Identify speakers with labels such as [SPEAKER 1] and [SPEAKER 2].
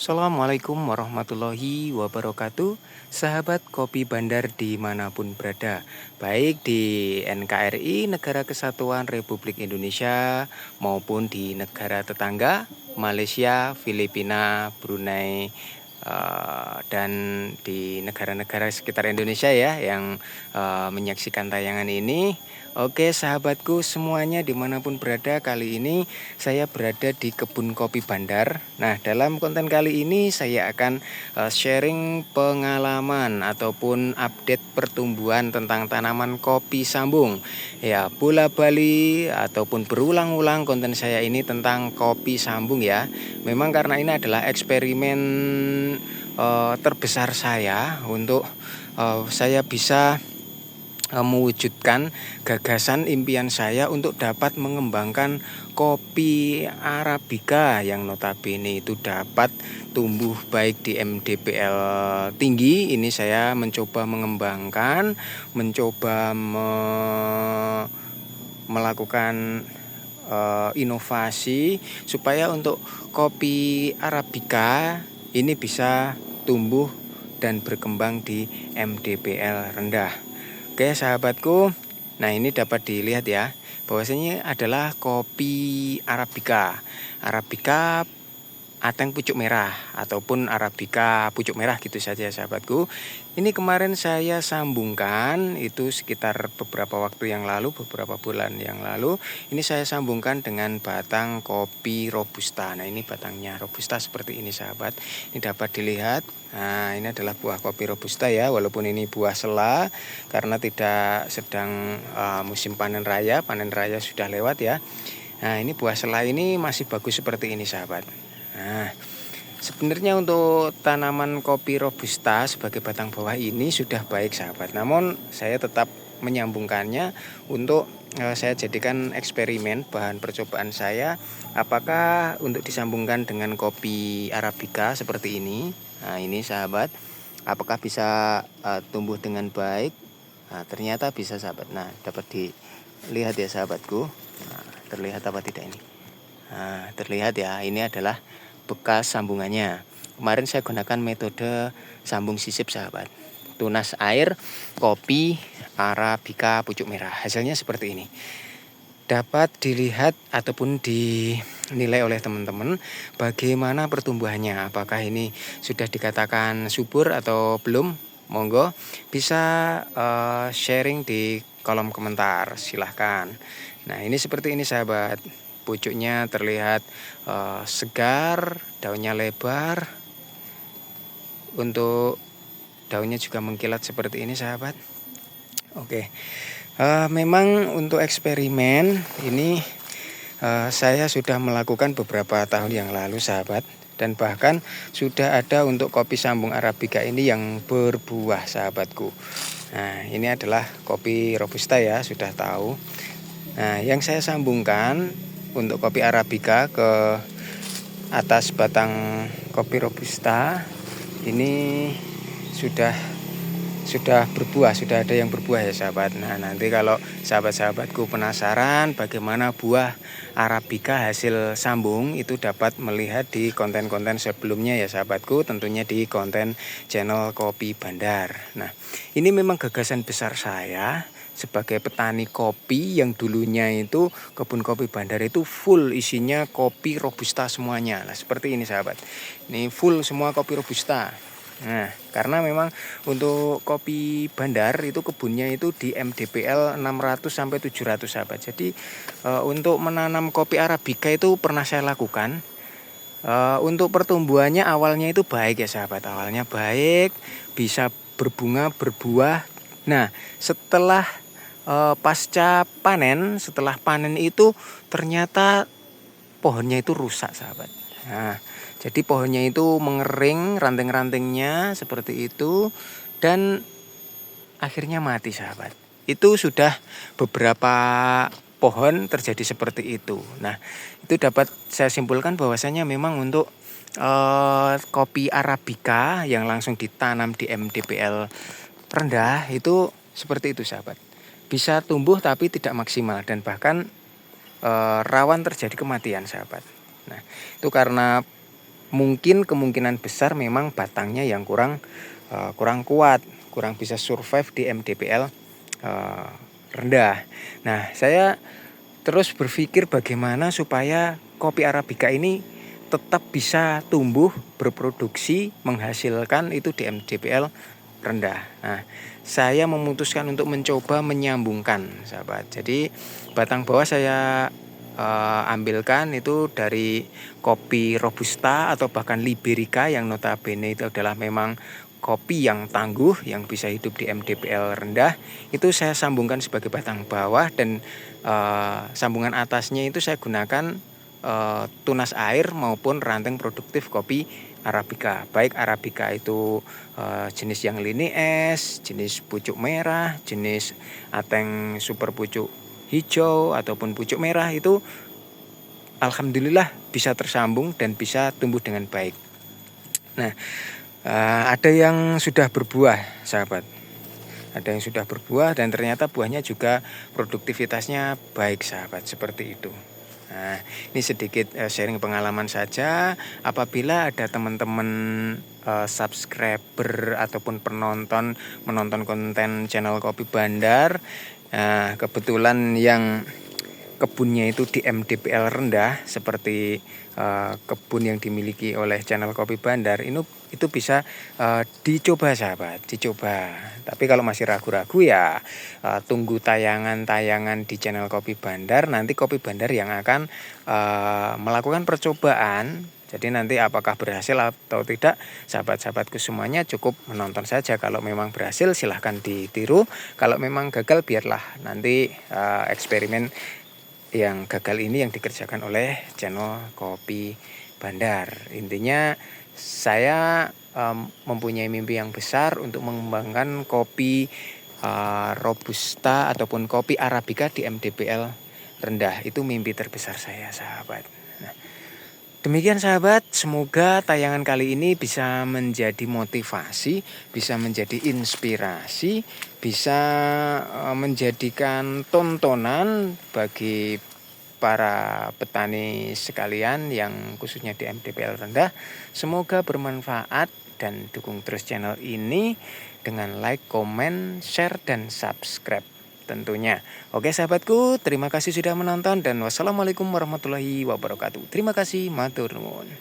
[SPEAKER 1] Assalamualaikum warahmatullahi wabarakatuh. Sahabat Kopi Bandar dimanapun berada, baik di NKRI Negara Kesatuan Republik Indonesia maupun di negara tetangga Malaysia, Filipina, Brunei, dan di negara-negara sekitar Indonesia ya yang menyaksikan tayangan ini. Oke sahabatku semuanya dimanapun berada, kali ini saya berada di kebun kopi Bandar. Nah, dalam konten kali ini saya akan sharing pengalaman ataupun update pertumbuhan tentang tanaman kopi sambung. Ya, bola bali ataupun berulang-ulang konten saya ini tentang kopi sambung ya. Memang karena ini adalah eksperimen terbesar saya untuk saya bisa mewujudkan gagasan impian saya untuk dapat mengembangkan kopi Arabica yang notabene itu dapat tumbuh baik di MDPL tinggi. Ini saya mencoba mengembangkan, mencoba melakukan inovasi supaya untuk kopi Arabica ini bisa tumbuh dan berkembang di MDPL rendah. Oke sahabatku, nah ini dapat dilihat ya, bahwasanya adalah kopi Arabica. Arabica ateng pucuk merah ataupun Arabica pucuk merah gitu saja sahabatku. Ini kemarin saya sambungkan itu sekitar beberapa waktu yang lalu, beberapa bulan yang lalu. Ini saya sambungkan dengan batang kopi Robusta. Nah ini batangnya Robusta seperti ini sahabat. Ini dapat dilihat. Nah ini adalah buah kopi Robusta ya, walaupun ini buah sela karena tidak sedang musim panen raya sudah lewat ya. Nah ini buah sela ini masih bagus seperti ini sahabat. Nah, sebenarnya untuk tanaman kopi Robusta sebagai batang bawah ini sudah baik sahabat. Namun saya tetap menyambungkannya untuk saya jadikan eksperimen bahan percobaan saya. Apakah untuk disambungkan dengan kopi Arabica seperti ini? Nah ini sahabat, apakah bisa tumbuh dengan baik? Nah, ternyata bisa sahabat. Nah dapat dilihat ya sahabatku. Nah, terlihat apa tidak ini? Nah, terlihat ya, ini adalah bekas sambungannya. Kemarin saya gunakan metode sambung sisip sahabat. Tunas air kopi Arabica pucuk merah. Hasilnya seperti ini. Dapat dilihat ataupun dinilai oleh teman-teman bagaimana pertumbuhannya. Apakah ini sudah dikatakan subur atau belum? Monggo bisa sharing di kolom komentar. Silahkan. Nah ini seperti ini sahabat. Pucuknya terlihat segar, daunnya lebar. Untuk daunnya juga mengkilat seperti ini sahabat. Oke, memang untuk eksperimen ini saya sudah melakukan beberapa tahun yang lalu sahabat. Dan bahkan sudah ada untuk kopi sambung Arabica ini yang berbuah sahabatku. Nah ini adalah kopi Robusta ya, sudah tahu. Nah yang saya sambungkan untuk kopi Arabica ke atas batang kopi Robusta ini sudah berbuah, sudah ada yang berbuah ya sahabat. Nah nanti kalau sahabat-sahabatku penasaran bagaimana buah Arabica hasil sambung, itu dapat melihat di konten-konten sebelumnya ya sahabatku, tentunya di konten channel Kopi Bandar. Nah ini memang gagasan besar saya sebagai petani kopi yang dulunya itu kebun kopi Bandar itu full isinya kopi Robusta semuanya. Nah seperti ini sahabat, ini full semua kopi Robusta. Nah karena memang untuk kopi Bandar itu kebunnya itu di MDPL 600 sampai 700 sahabat. Jadi untuk menanam kopi Arabica itu pernah saya lakukan. Untuk pertumbuhannya awalnya itu baik ya sahabat, awalnya baik, bisa berbunga berbuah. Nah setelah pasca panen, setelah panen itu ternyata pohonnya itu rusak sahabat. Nah jadi pohonnya itu mengering, ranting-rantingnya seperti itu, dan akhirnya mati sahabat. Itu sudah beberapa pohon terjadi seperti itu. Nah itu dapat saya simpulkan bahwasanya memang untuk kopi Arabica yang langsung ditanam di MDPL rendah itu seperti itu sahabat. Bisa tumbuh tapi tidak maksimal dan bahkan rawan terjadi kematian sahabat. Nah itu karena mungkin kemungkinan besar memang batangnya yang kurang kuat, kurang bisa survive di MDPL rendah. Nah, saya terus berpikir bagaimana supaya kopi Arabica ini tetap bisa tumbuh, berproduksi, menghasilkan itu di MDPL rendah. Nah, saya memutuskan untuk mencoba menyambungkan, sahabat. Jadi batang bawah saya ambilkan itu dari kopi Robusta atau bahkan Liberica yang notabene itu adalah memang kopi yang tangguh yang bisa hidup di MDPL rendah. Itu saya sambungkan sebagai batang bawah, dan sambungan atasnya itu saya gunakan tunas air maupun ranting produktif kopi Arabica. Baik Arabica itu jenis yang lini es, jenis pucuk merah, jenis ateng super pucuk hijau ataupun pucuk merah, itu alhamdulillah bisa tersambung dan bisa tumbuh dengan baik. Nah, ada yang sudah berbuah, sahabat. Ada yang sudah berbuah dan ternyata buahnya juga produktivitasnya baik, sahabat, seperti itu. Nah, ini sedikit sharing pengalaman saja. Apabila ada teman-teman subscriber ataupun menonton konten channel Kopi Bandar, kebetulan yang kebunnya itu di MDPL rendah seperti kebun yang dimiliki oleh channel Kopi Bandar, itu bisa dicoba, sahabat, dicoba. Tapi kalau masih ragu-ragu ya tunggu tayangan-tayangan di channel Kopi Bandar. Nanti Kopi Bandar yang akan melakukan percobaan. Jadi nanti apakah berhasil atau tidak, sahabat-sahabatku semuanya cukup menonton saja. Kalau memang berhasil silahkan ditiru. Kalau memang gagal biarlah nanti eksperimen yang gagal ini yang dikerjakan oleh channel Kopi Bandar. Intinya saya mempunyai mimpi yang besar untuk mengembangkan kopi Robusta ataupun kopi Arabica di MDPL rendah. Itu mimpi terbesar saya, sahabat. Nah, demikian, sahabat, semoga tayangan kali ini bisa menjadi motivasi, bisa menjadi inspirasi, bisa menjadikan tontonan bagi para petani sekalian yang khususnya di MDPL rendah. Semoga bermanfaat dan dukung terus channel ini dengan like, comment, share, dan subscribe tentunya. Oke, sahabatku, terima kasih sudah menonton dan wassalamualaikum warahmatullahi wabarakatuh. Terima kasih, matur nuwun.